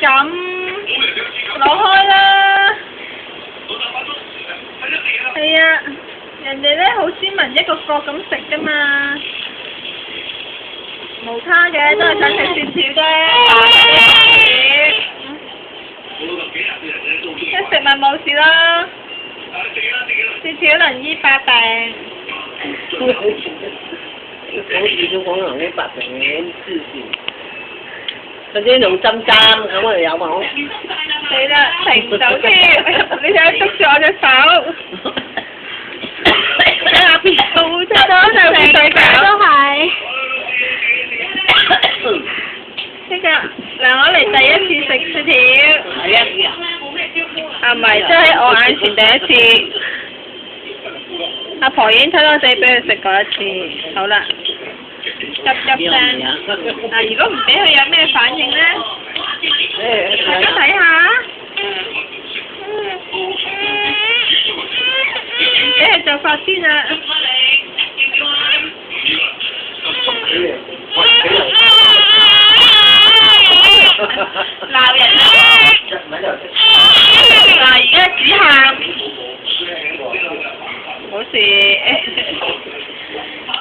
咁，攞開啦。係啊，人哋咧好斯文，一個個咁食噶嘛。無他嘅，都係想食雪條啫。一食咪冇事啦。雪條能醫百病。好似都講能啲白病嘅黐線，嗰啲用針咁我哋有冇？死啦，停唔到添，你想捉住我隻手？下邊到出咗就成對腳都係。呢個嗱，我嚟第一次食雪條。係啊！啊唔係，即係喺我眼前第一次。阿婆已經偷偷地俾佢食過一次，好啦，急聲。嗱，如果唔俾佢有咩反應咧？大家睇下。俾佢就發癲啦！鬧人啦！嗱，而家只喊。冇事，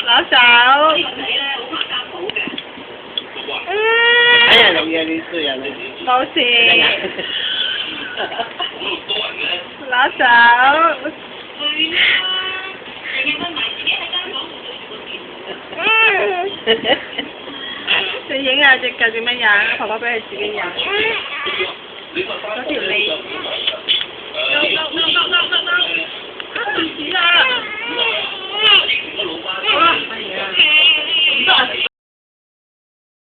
攞手。哎呀，你啊，你衰啊你！冇事。攞手。你影下隻腳點樣影？婆婆俾佢自己影。嗰條脷。唔止啦！好啦，係啊。